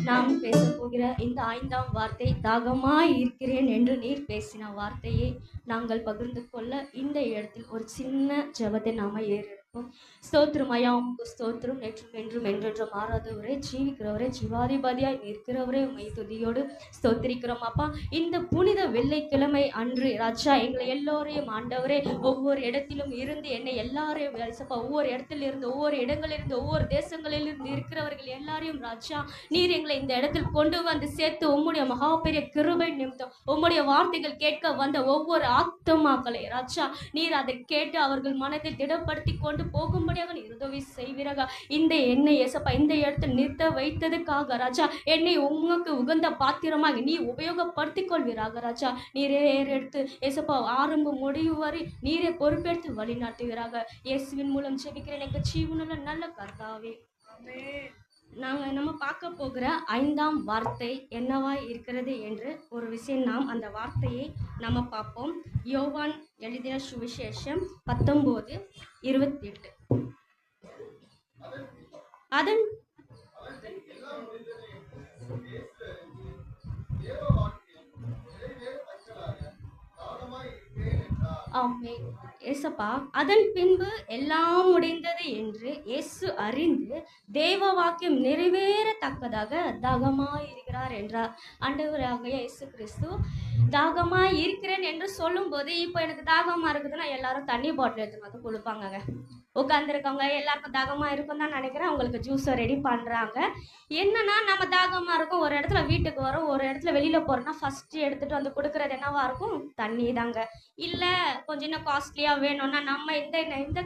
நாம் பேச போகிற இந்த 5ஆம் வார்த்தை, தாகமாய் இருக்கிறேன் என்று நீர் பேசின வார்த்தையை நாங்கள் பகிர்ந்து கொள்ள இந்த இடத்தில் ஒரு சின்ன ஜெபத்தை நாம ஏறெடுப்போம். ஸ்தோத்திரம் ஐயா, உமக்கு ஸ்தோத்திரம். நேற்றும் என்றும் என்றென்றும் மாறாதவரே, ஜீவிக்கிறவரே, ஜீவாதிபதியாய் நிற்கிறவரே, உம்மை துதியோடு ஸ்தோத்திரிக்கிறோம் அப்பா. இந்த புனித வெள்ளிக்கிழமை அன்று ராஜா எங்களை எல்லோரையும் ஆண்டவரே ஒவ்வொரு இடத்திலும் இருந்து என்னை எல்லாரையும் ஒவ்வொரு இடத்துல இருந்து, ஒவ்வொரு இடங்களிலிருந்து, ஒவ்வொரு தேசங்களிலிருந்து இருக்கிறவர்கள் எல்லாரையும் ராஜா நீர் எங்களை இந்த இடத்தில் கொண்டு வந்து சேர்த்து உம்முடைய மகா பெரிய கிருபை நிமித்தம் உம்முடைய வார்த்தைகள் கேட்க வந்த ஒவ்வொரு ஆத்துமாக்களை ராஜா நீர் அதை கேட்டு அவர்கள் மனதை திடப்படுத்தி கொண்டு போகும்படியாக நீர் உதவி செய்வீராக. இந்த எண்ணெய் ஏசப்பா இந்த இடத்தில் நிறுத்த வைத்ததுக்காக ராஜா என்னை உங்களுக்கு உகந்த பாத்திரமாக நீ உபயோகப்படுத்தி கொள்வீராக ராஜா. நீரே எடுத்து ஏசப்பா ஆரம்ப முடிவு வரை நீரே பொறுப்பெடுத்து வழி நடத்துவீராக. இயேசுவின் மூலம் ஜெபிக்கிறேன் எங்கள் ஜீவனுள்ள நல்ல கர்த்தாவே. நம்ம பார்க்க போகிற 5ஆம் வார்த்தை என்னவாய் இருக்கிறது என்று ஒரு விஷயம் நாம் அந்த வார்த்தையை நம்ம பார்ப்போம். யோவான் எழுதின சுவிசேஷம் 19:28. அதன் ஏசப்பா அதன் பின்பு எல்லாம் முடிந்தது என்று இயேசு அறிந்து தேவ வாக்கியம் நிறைவேறத்தக்கதாக தாகமாய் இருக்கிறார் என்றார். ஆண்டவராகிய இயேசு கிறிஸ்து தாகமாய் இருக்கிறேன் என்று சொல்லும் போது, இப்போ எனக்கு தாகமா இருக்குதுன்னா எல்லாரும் தண்ணி பாட்டில் எடுத்துன்னு வந்து கொடுப்பாங்க. உட்காந்துருக்கவங்க எல்லாருக்கும் தாகமாக இருக்கும் தான் நினைக்கிறேன். அவங்களுக்கு ஜூஸை ரெடி பண்ணுறாங்க. என்னன்னா நம்ம தாகமாக இருக்கும், ஒரு இடத்துல வீட்டுக்கு வரோம், ஒரு இடத்துல வெளியில் போகிறோன்னா ஃபஸ்ட்டு எடுத்துகிட்டு வந்து கொடுக்குறது என்னவா இருக்கும்? தண்ணி தாங்க. இல்லை கொஞ்சம் இன்னும் காஸ்ட்லியாக வேணும்னா நம்ம இந்த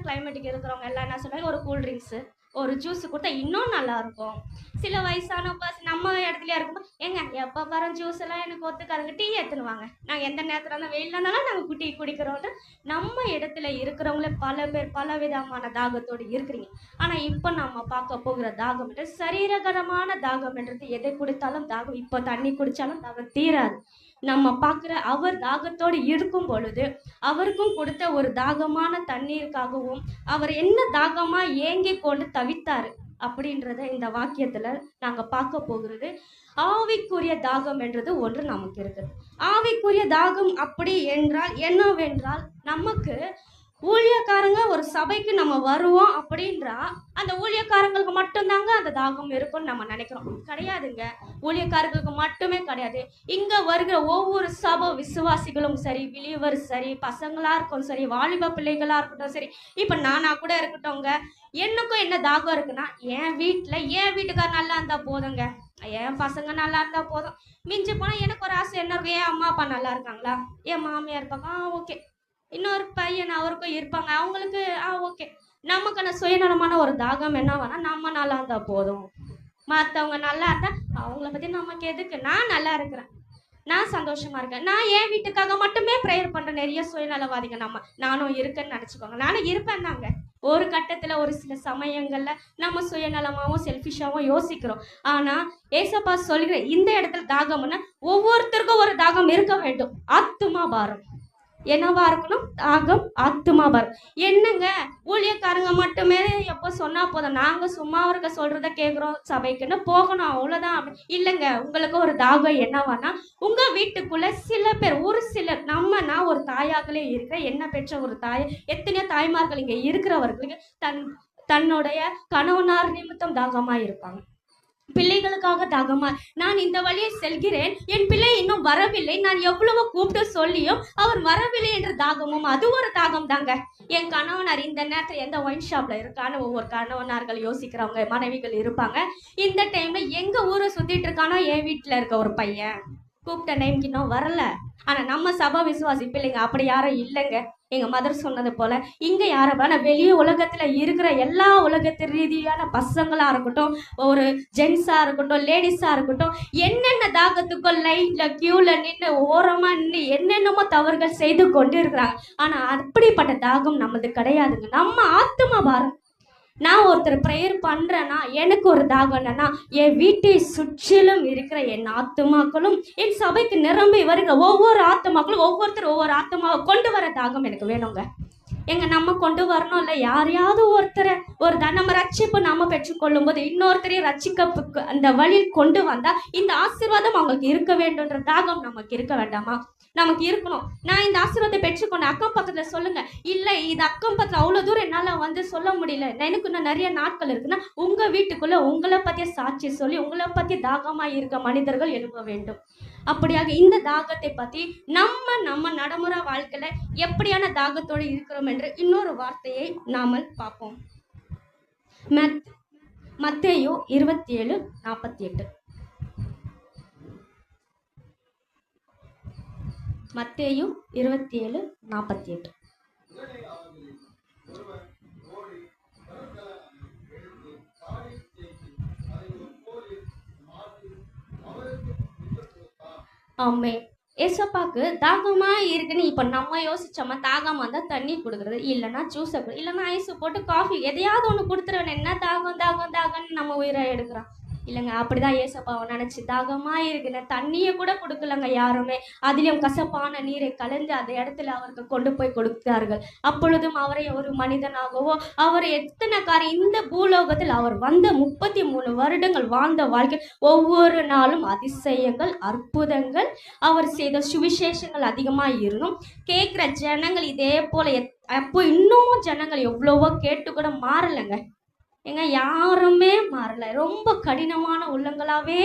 கிளைமேட்டுக்கு இருக்கிறவங்க எல்லாம் என்ன சொல்கிறாங்க, ஒரு கூல்ட்ரிங்க்ஸு ஒரு ஜூஸ் கொடுத்தா இன்னும் நல்லாயிருக்கும். சில வயசான நம்ம இடத்துலையா இருக்கும்போது ஏங்க எப்போ பாரு ஜூஸ் எல்லாம் எனக்கு ஒத்துக்காதுங்க, டீ எடுத்துனுவாங்க, நாங்கள் எந்த நேரத்தில் இருந்தால் வெயிலில் இருந்தாலும் நாங்கள் டீ குடிக்கிறோன்ட்டு நம்ம இடத்துல இருக்கிறவங்களே பல பேர் பல விதமான தாகத்தோடு இருக்கிறீங்க. ஆனால் இப்போ நம்ம பார்க்க போகிற தாகம் என்று சரீரகரமான தாகம் என்றது எதை குடித்தாலும் தாகம், இப்போ தண்ணி குடித்தாலும் தாகம் தீராது. நம்ம பார்க்குற அவர் தாகத்தோடு இருக்கும் பொழுது அவருக்கும் கொடுத்த ஒரு தாகமான தண்ணீருக்காகவும் அவர் என்ன தாகமாக ஏங்கி கொண்டு தவித்தார் அப்படின்றத இந்த வாக்கியத்தில் நாங்கள் பார்க்க போகிறது. ஆவிக்குரிய தாகம் என்றது ஒன்று நமக்கு இருக்குது. ஆவிக்குரிய தாகம் அப்படி என்றால் என்னவென்றால், நமக்கு ஊழியக்காரங்க ஒரு சபைக்கு நம்ம வருவோம் அப்படின்றா அந்த ஊழியக்காரங்களுக்கு மட்டும்தாங்க அந்த தாகம் இருக்கும்னு நம்ம நினைக்கிறோம். கிடையாதுங்க, ஊழியக்காரங்களுக்கு மட்டுமே கிடையாது. இங்கே வருகிற ஒவ்வொரு சபை விசுவாசிகளும் சரி, பிலீவர் சரி, பசங்களாக இருக்கட்டும் சரி, வாலிப பிள்ளைகளாக இருக்கட்டும் சரி, இப்போ நானாக கூட இருக்கட்டும்ங்க, எனக்கும் என்ன தாகம் இருக்குன்னா என் வீட்டுக்கார் நல்லா இருந்தால் போதுங்க, என் பசங்க நல்லா இருந்தால் போதும். மிஞ்சி போனால் எனக்கு ஒரு ஆசை என்ன இருக்கும், என் அம்மா அப்பா நல்லா இருக்காங்களா, என் மாமியார் இருப்பாங்க, ஓகே, இன்னொரு பையன் அவருக்கும் இருப்பாங்க, அவங்களுக்கு ஓகே. நமக்கான சுயநலமான ஒரு தாகம் என்னவானா நம்ம நல்லா இருந்தால் போதும், மற்றவங்க நல்லா இருந்தால் அவங்கள பற்றி நமக்கு எதுக்கு, நான் நல்லா இருக்கிறேன், நான் சந்தோஷமா இருக்கேன், நான் என் வீட்டுக்காக மட்டுமே ப்ரேயர் பண்ணுற நிறைய சுயநலவாதிங்க நானும் இருக்கேன்னு நினச்சிக்கோங்க. நானும் இருப்பேன் தாங்க. ஒரு கட்டத்தில் ஒரு சில சமயங்களில் நம்ம சுயநலமாகவும் செல்ஃபிஷாகவும் யோசிக்கிறோம். ஆனால் ஏசப்பா சொல்கிற இந்த இடத்துல தாகம்னா ஒவ்வொருத்தருக்கும் ஒரு தாகம் இருக்க வேண்டும். ஆத்துமா பாரம் என்னவா இருக்கணும்? தாகம் ஆத்துமா பாரம். என்னங்க ஊழியக்காரங்க மட்டுமே எப்போ சொன்னா போதும், நாங்க சும்மா அவருக்கு சொல்றத கேட்குறோம், சபைக்குன்னு போகணும் அவ்வளோதான் அப்படி இல்லைங்க. உங்களுக்கு ஒரு தாகம் என்னவானா, உங்க வீட்டுக்குள்ள சில பேர், ஒரு சிலர், நான் ஒரு தாயாகலே இருக்கிறேன், என்ன பெற்ற ஒரு தாய், எத்தனையோ தாய்மார்கள் இங்கே இருக்கிறவர்களுக்கு தன்னுடைய கணவனார் நிமித்தம் தாகமா இருப்பாங்க, பிள்ளைகளுக்காக தாகமா, நான் இந்த வழியை செல்கிறேன், என் பிள்ளை இன்னும் வரவில்லை, நான் எவ்வளவோ கூப்பிட்டு சொல்லியும் அவர் வரவில்லை என்ற தாகமும் அது ஒரு தாகம் தாங்க. என் கணவனார் இந்த நேரத்தில் எந்த ஒயின் ஷாப்ல இருக்கான்னு ஒவ்வொரு கணவனார்கள் யோசிக்கிறவங்க மனைவிகள் இருப்பாங்க. இந்த டைம்ல எங்க ஊரை சுத்திட்டு இருக்கானோ என் வீட்டுல இருக்க ஒரு பையன் கூப்பிட்ட டைம்க்கு இன்னும் வரல. ஆனா நம்ம சபா விசுவாசி பிள்ளைங்க அப்படி யாரும் இல்லைங்க. எங்க மதர் சொன்னது போல இங்க யாரும், ஆனா வெளியே உலகத்துல இருக்கிற எல்லா உலகத்து ரீதியான பசங்களா இருக்கட்டும், ஒரு ஜென்ஸா இருக்கட்டும், லேடிஸா இருக்கட்டும், என்னென்ன தாகத்துக்கும் லைன்ல கியூல நின்று ஓரமா நின்று என்னென்னமோ தவறுகள் செய்து கொண்டு இருக்கிறாங்க. ஆனா அப்படிப்பட்ட தாகம் நமது கிடையாதுங்க. நம்ம ஆத்துமா பாரம். நான் ஒருத்தர் ப்ரேயர் பண்ணுறேன்னா எனக்கு ஒரு தாகம் என்னன்னா, என் வீட்டை சுற்றிலும் இருக்கிற என் ஆத்துமாக்களும் என் சபைக்கு நிரம்பி வருகிற ஒவ்வொரு ஆத்துமாக்களும் ஒவ்வொருத்தர் ஒவ்வொரு ஆத்துமாவை கொண்டு வர தாகம் எனக்கு வேணுங்க. நம்ம கொண்டு வரணும் இல்லை, யாரையாவது ஒருத்தரை நம்ம ரட்சிப்பு நம்ம பெற்றுக்கொள்ளும் போது இன்னொருத்தரையும் ரட்சிக்க அந்த வழியில் கொண்டு வந்தா இந்த ஆசீர்வாதம் அவங்களுக்கு இருக்க வேண்டும்ன்ற தாகம் நமக்கு இருக்க வேண்டாமா? நமக்கு இருக்கணும். நான் இந்த ஆசீர்வாதத்தை பெற்றுக்கொண்டேன், அக்கம் பக்கத்துல சொல்லுங்க. இல்லை, இது அக்கம் பக்கத்துல அவ்வளவு தூரம் என்னால சொல்ல முடியல, எனக்கு இன்னும் நிறைய நாட்கள் இருக்குன்னா உங்க வீட்டுக்குள்ள உங்களை பத்திய சாட்சி சொல்லி உங்களை பத்தி தாகமா இருக்க மனிதர்கள் எழுப்ப வேண்டும். அப்படியாக இந்த தாகத்தை பத்தி நம்ம நடைமுறை வாழ்க்கையில எப்படியான தாகத்தோடு இருக்கிறோம் என்று இன்னொரு வார்த்தையை நாம பார்ப்போம். மத்தேயு 27:48. மத்தேயு 27:48. ஆமே. ஏசப்பாக்கு தாகமா இருக்குன்னு இப்ப நம்ம யோசிச்சோமா, தாகமா இருந்தா தண்ணி கொடுக்குறது, இல்லைன்னா ஜூஸை இல்லைன்னா ஐஸ் போட்டு காஃபி எதையாவது ஒண்ணு கொடுத்துருவேன். என்ன தாகம் தாகம் தாகம்னு நம்ம உயிரை எடுக்கிறோம் இல்லைங்க. அப்படிதான் ஏசப்பாவை நினைச்சு தாகமா இருக்குன்னு தண்ணியை கூட கொடுக்கலங்க யாருமே. அதிலும் கசப்பான நீரை கலந்து அந்த இடத்துல அவருக்கு கொண்டு போய் கொடுத்தார்கள். அப்பொழுதும் அவரை ஒரு மனிதனாகவோ அவர் எத்தனை காரியம் இந்த பூலோகத்தில் அவர் வந்த 33 வருடங்கள் வாழ்ந்த வாழ்க்கை ஒவ்வொரு நாளும் அதிசயங்கள் அற்புதங்கள் அவர் செய்த சுவிசேஷங்கள் அதிகமா இருந்தும் கேட்கிற ஜனங்கள் இதே போல அப்போ இன்னமும் ஜனங்கள் எவ்வளவோ கேட்டு கூட மாறலைங்க. யாருமே மாறல. ரொம்ப கடினமான உள்ளங்களாவே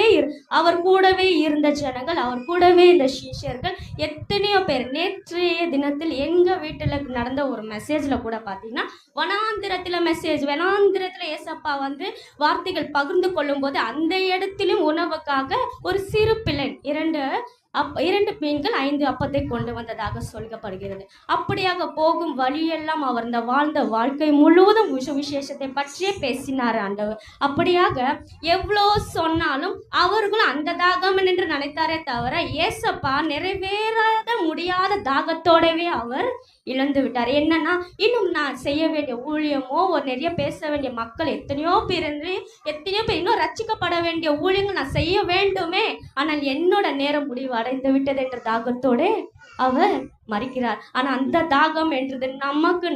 அவர் கூடவே இருந்த ஜனங்கள், அவர் கூடவே இந்த சீஷர்கள் எத்தனையோ பேர். நேற்றைய தினத்தில் எங்க வீட்டுல நடந்த ஒரு மெசேஜ்ல கூட பாத்தீங்கன்னா வனாந்திரத்துல ஏசப்பா வார்த்தைகள் பகிர்ந்து கொள்ளும் போது அந்த இடத்திலும் உணவுக்காக ஒரு சிறு பிள்ளை 2 மீன்கள் 5 அப்பத்தை கொண்டு வந்ததாக சொல்லப்படுகிறது. அப்படியாக போகும் வழியெல்லாம் அவர் வாழ்ந்த வாழ்க்கை முழுவதும் விசேஷத்தை பற்றியே பேசினார் ஆண்டவர். அப்படியாக எவ்வளோ சொன்னாலும் அவர்களும் அந்த தாகம் என்று நினைத்தாரே தவிர ஏசப்பா நிறைவேறாத முடியாத தாகத்தோடவே அவர் இழந்து விட்டார். என்னன்னா, இன்னும் நான் செய்ய வேண்டிய ஊழியமோ நிறைய பேச வேண்டிய மக்கள் எத்தனையோ பேர் இன்னும் ரட்சிக்கப்பட வேண்டிய ஊழியங்கள் நான் செய்ய வேண்டுமே, ஆனால் என்னோட நேரம் முடிவு அடைந்து விட்டது என்ற தாகத்தோடு அவர் மறிக்கிறார். ஆனா அந்த தாகம் என்றது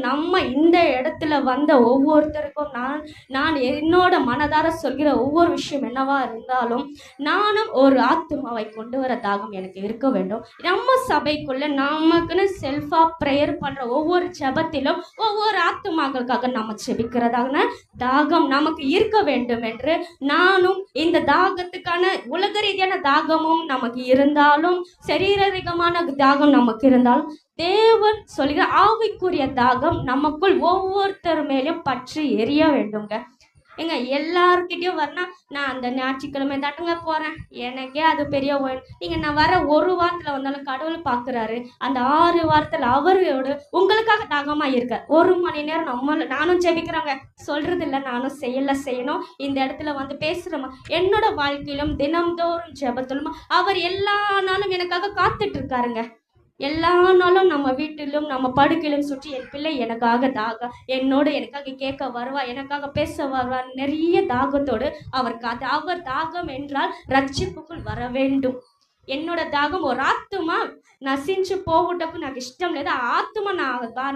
நம்ம இந்த இடத்துல வந்த ஒவ்வொருத்தருக்கும் நான் என்னோட மனதார சொல்கிற ஒவ்வொரு விஷயம் என்னவா இருந்தாலும் நானும் ஒரு ஆத்துமாவை கொண்டு வர தாகம் எனக்கு இருக்க வேண்டும். நம்ம சபைக்குள்ள நமக்குன்னு செல்ஃபா பிரேயர் பண்ற ஒவ்வொரு ஜெபத்திலும் ஒவ்வொரு ஆத்துமாக்களுக்காக நம்ம ஜெபிக்கிறதான தாகம் நமக்கு இருக்க வேண்டும் என்று நானும் இந்த தாகத்துக்கான உலக ரீதியான தாகமும் நமக்கு இருந்தாலும் சரீரமான தாகம் நமக்கு இருந்தாலும் தேவன் சொல்கிற ஆவிக்குரிய தாகம் நமக்குள் ஒவ்வொருத்தர் மேலும் பற்றி எரிய வேண்டுங்க. எல்லார்கிட்டயும் வரனா நான் அந்த ஞாயிற்றுக்கிழமை தாட்டுங்க போறேன், எனக்கே அது பெரிய நான் வர ஒரு வாரத்துல வந்தாலும் கடவுள் பாக்குறாரு. அந்த 6 வாரத்துல அவரோட உங்களுக்காக தாகமா இருக்க 1 மணி நேரம் நானும் ஜெபிக்கிறவங்க சொல்றது இல்லை, நானும் செய்யணும். இந்த இடத்துல பேசுறோமா, என்னோட வாழ்க்கையிலும் தினம்தோறும் ஜெபத்திலும் அவர் எல்லா நாளும் எனக்காக காத்துட்டு இருக்காருங்க. எல்லா நாளும் நம்ம வீட்டிலும் நம்ம படுக்கையிலும் சுற்றி என் பிள்ளை எனக்காக எனக்காக கேட்க வருவா, எனக்காக பேச வருவா, நிறைய தாகத்தோடு அவர் தாகம் என்றால் ரட்சிப்புக்குள் வர வேண்டும். என்னோட தாகம் ஒரு ஆத்துமா நசிஞ்சு போகட்டக்கும் నాకు ఇష్టం లేదు. ఆత్మ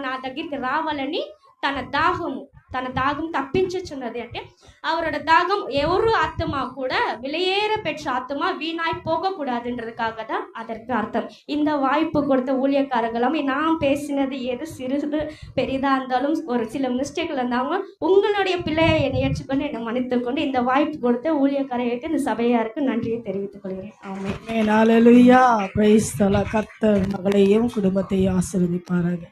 నా దగ్గరికి రావాలని తన దాగం తప్పించుచున్నది. అంటే அவரோட தாகம் ஒரு ஆத்மா கூட விலையேற பெற்ற ஆத்மா வீணாய் போகக்கூடாதுன்றதுக்காக தான் அதற்கு அர்த்தம். இந்த வாய்ப்பு கொடுத்த ஊழியக்காரர்களும் நான் பேசினது எது சிறிது பெரிதா இருந்தாலும் ஒரு சில மிஸ்டேக்ல இருந்தாங்க, உங்களுடைய பிள்ளையை என்னை ஏற்றுக்கொண்டு என்னை மன்னித்துக் கொண்டு இந்த வாய்ப்பு கொடுத்த ஊழியக்காரர்களுக்கு இந்த சபையாருக்கு நன்றியை தெரிவித்துக் கொள்கிறேன். Amen. Hallelujah. Praise the Lord. கர்த்தர் மகளையும் குடும்பத்தையும் ஆசீர்வதிப்பாராக.